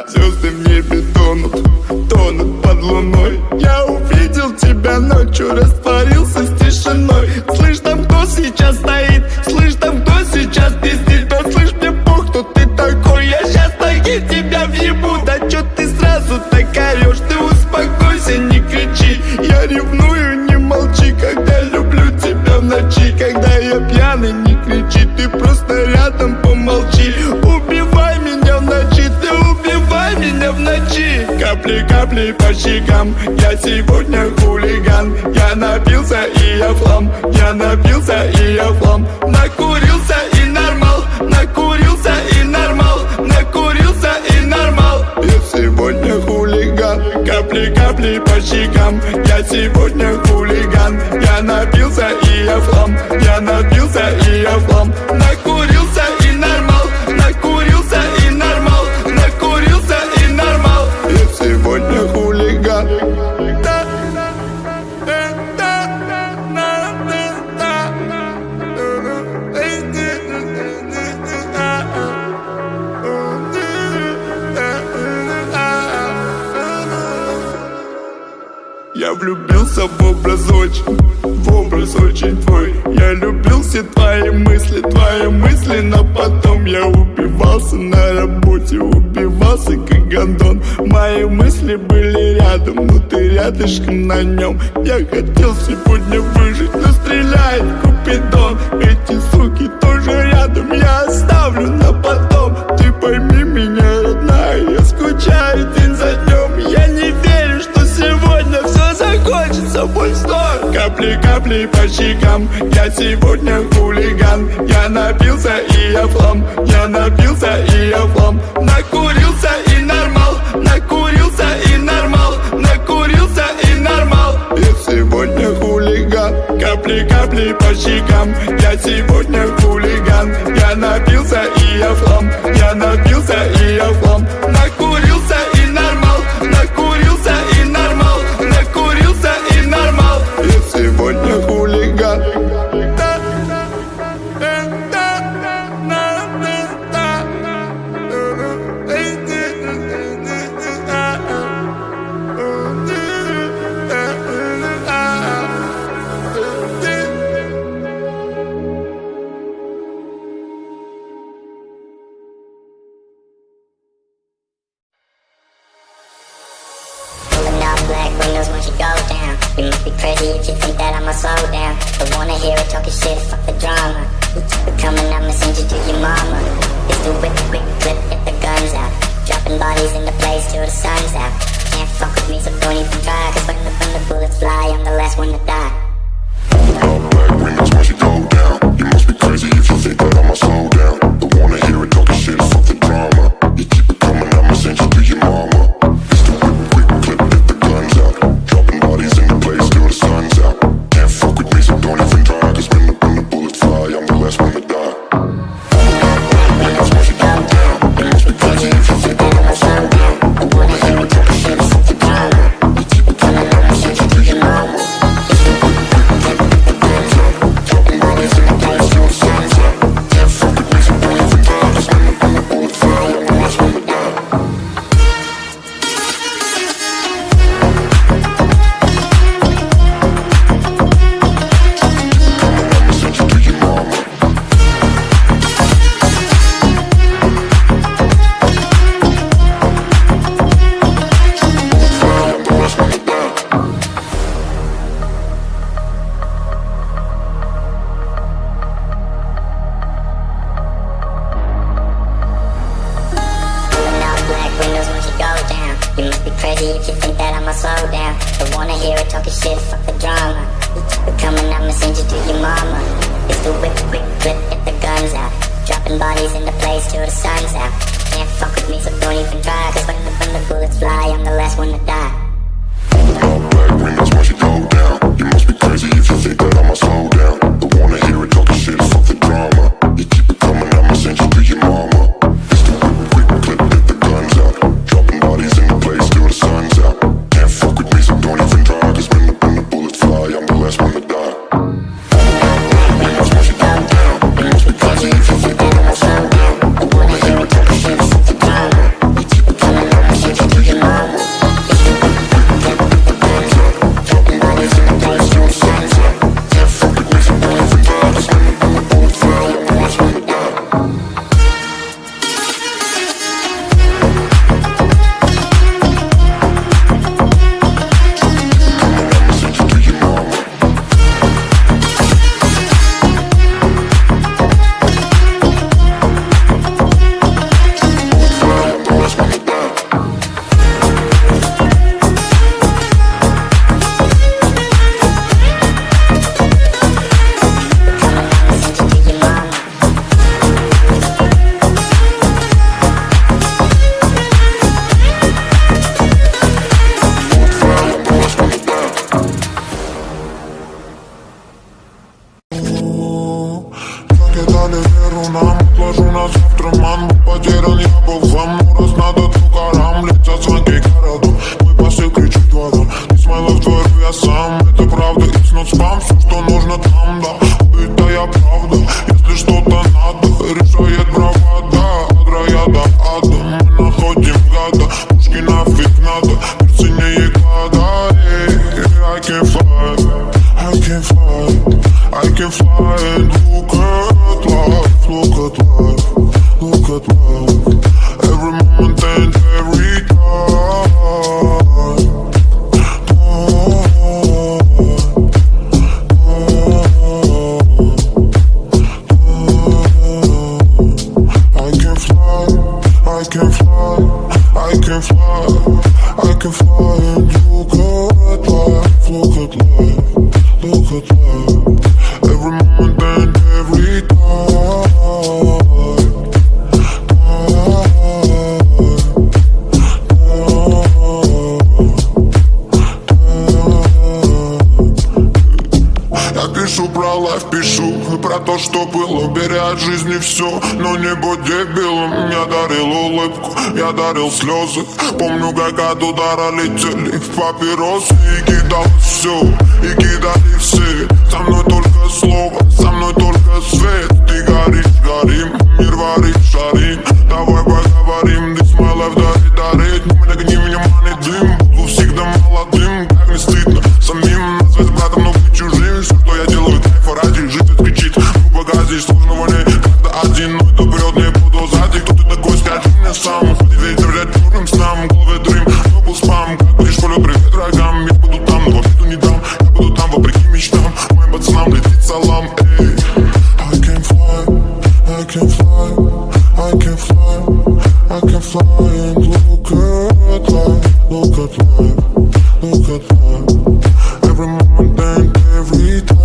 Звезды в небе тонут под луной. Я увидел тебя ночью, растворился с тишиной. Слышь, там кто сейчас стоит? Слышь, там кто сейчас пиздит? Да слышь, мне пух, кто ты такой? Я щас таки тебя въебу. Да чё ты сразу так орёшь? Ты успокойся, не кричи. Я ревную, не молчи, когда люблю тебя в ночи. Когда я пьяный, не кричи, ты просто рядом помолчи. Убивай меня в ночи, ты убивай меня в ночи. Капли по щекам, я сегодня хулиган. Я напился и я флам, я напился и я флам. Накурился и нормал, накурился и нормал, накурился и нормал. Я сегодня хулиган. Капли по щекам, я сегодня хулиган. Я напился и я флам, я напился и я флам. Накурился и нормал, накурился и нормал, накурился и нормал. Я сегодня хулиган. Я влюбился в образ очень твой. Я любил все твои мысли, но потом я убивался на работе, убивался как гондон. Мои мысли были рядом, но ты рядышком на нем. Я хотел сегодня выжить, но стреляет Купидон. Эти суки тоже рядом, я оставлю на потом. Ты пойми меня, родная, я скучаю день за днем. Я не верю, что сегодня все закончится больно. Капли по щекам, я сегодня хулиган. Я напился и я флам, я напился и я флам. Накурился и нормал, накурился и нормал, накурился и нормал. Я сегодня хулиган. Капли по щекам, я сегодня хулиган. Я напился и я флам, я напился и я флам. Накурился и нормал, накурился и нормал, накурился и нормал. Я сегодня хулиган. Black windows once you go down. You must be crazy if you think that I'ma slow down. Don't wanna hear it talking shit, fuck the drama. You keep it coming, I'ma send you to your mama. It's the whip, quick clip, get the guns out. Dropping bodies in the place till the sun's out. Can't fuck with me, so don't even try. Cause when the bullets fly, I'm the last one to die. Black windows once you go down. You must be crazy if you think that I'ma slow down. Don't wanna hear it talking shit, fuck the drama. You keep it coming, I'ma send you to your mama. It's the whip, quick clip, get the guns out. Dropping bodies in the place till the sun's out. Can't fuck with me, so don't even try. Cause when the bullets fly, I'm the last one to die. Black windows once you go down. You must be crazy if you think that I'ma slow down. Don't wanna hear it talking shit, fuck the drama. You keep it coming, I'ma send you to your mama. It's the whip, quick clip, get the guns out. Dropping bodies in the place till the sun's out. Can't fuck with me, so don't even try. Cause when the bullets fly, I'm the last one to die. You must be crazy if you think that I'ma slow down. Don't wanna hear it talking shit, fuck the drama. You keep it coming, I'ma send you to your mama. It's the whip, quick clip, get the guns out. Dropping bodies in the place till the sun's out. Can't fuck with me, so don't even try. Cause when the bullets fly, I'm the last one to die. Black windows once you go down. You must be crazy if you think that I'ma slow down. Don't wanna hear it talking shit, fuck the drama. You keep it coming, I'ma send you to your mama. It's the whip, quick clip, get the guns out. Dropping bodies in the place till the sun's out. Can't fuck with me, so don't even try. Cause when the bullets fly, I'm the last one to die. Black windows once you go down. You must be crazy if you think that I'ma slow down. Don't wanna hear I can fly and look at life, look at life, look at life. Every moment and every time. Я пишу про лайф, пишу про то, что было. Бери от жизни все, но не будь дебилом. Я дарил улыбку, я дарил слезы. Помню, как от удара летели в папиросы. И кидал все, и кидали все. Со мной только слово, со мной только свет. Ты горишь, горим, мир варит, шарим. Давай поговорим, this my life, дарит. Не нагони меня, манит дым. Буду всегда молодым, как не стыдно самим назвать братом, но быть чужим. Все, что я делаю, кайфа ради. Жизнь кричит, ну погоди, сложного не. Когда один, но это врет, не буду сзади. Кто ты такой, скажи мне сам. Уходи ветер, взять черным снам. В голове дрым, но был спам. Как будешь полет, привет врагам. Я буду там, но в обиду не дам. Я буду там, вопреки мечтам. Моим пацанам летит салам, эй. I can fly, I can fly, I can fly, I can fly and look at life, look at life, look at life. Every moment and every time.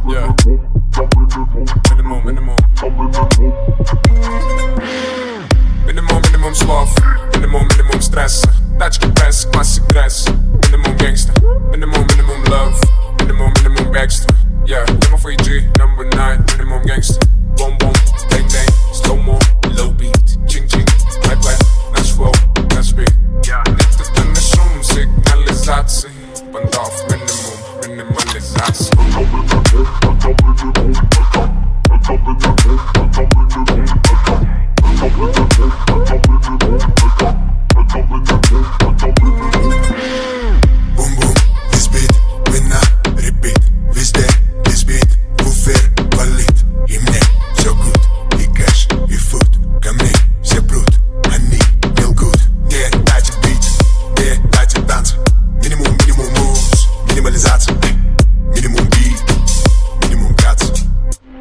Yeah. Минимум слов, минимум стресса. Тачки пресс, классик дресс. Минимум гангста, минимум love. Минимум бегства. Yeah, I'm a free G, number 9. Минимум гангста. Boom boom, bang bang, slow mo, low beat. Ching ching, play play, наш flow, наш beat. Никто не шум, сигнализации. Бандов, минимализация. Бум-бум, this beat, вы на repeat. Везде this beat, буфер валит. И мне все good, и кэш, и фуд. Ко мне все прут, они не лгут. Не дайте бит, не дайте танцы. Минимум moves, минимализация. Минимум бит, минимум кац.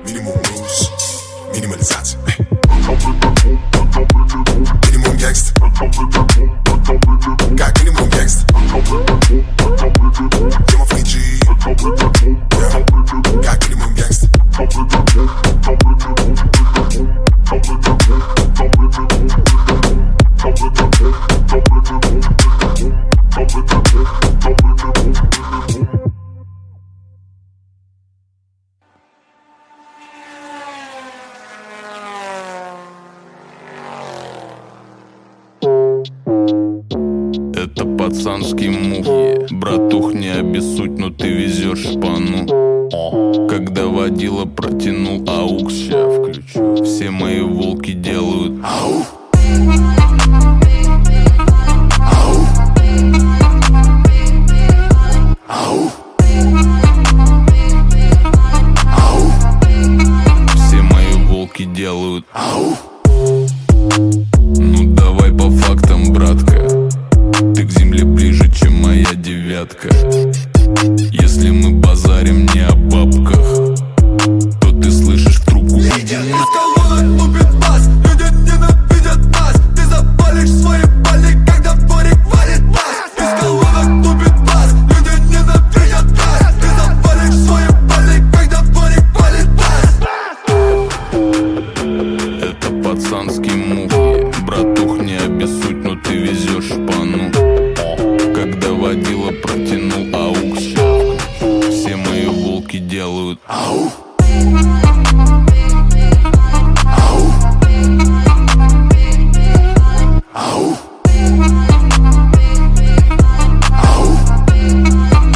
Минимум moves, минимализация. Минимум гангста. Как минимум гангста. Тема фейджи. Как минимум гангста. Это пацанский мув. Братух, не обессудь, но ты везешь шпану. Когда водила протянул аукс, ща включу. Все мои волки делают ау. Все мои волки делают ау. Ну давай по фактам, братка. Ты к земле ближе, чем моя девятка. Если мы базарим не о бабках, то ты слышишь в трубку. Из колонок лупит бас, люди ненавидят нас. Ты запалишь свои пали, когда дворик валит нас. Из колонок лупит бас, люди ненавидят нас. Ты запалишь свои пали, когда дворик валит нас. Это пацанский мув. Братух, не обессудь, но ты везешь шпану. Когда водила протянул аукс, все мои волки делают ау.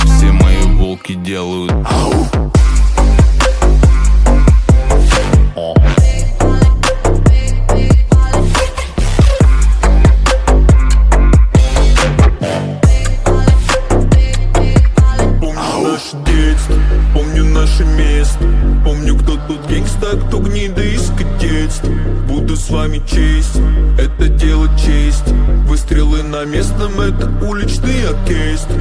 Все мои волки делают ау. наше детство, помню наше место. Помню, кто тут гангста, а кто гнида из кадетства. Буду с вами честен, это дело чести. Выстрелы на местном, это уличный оркестр.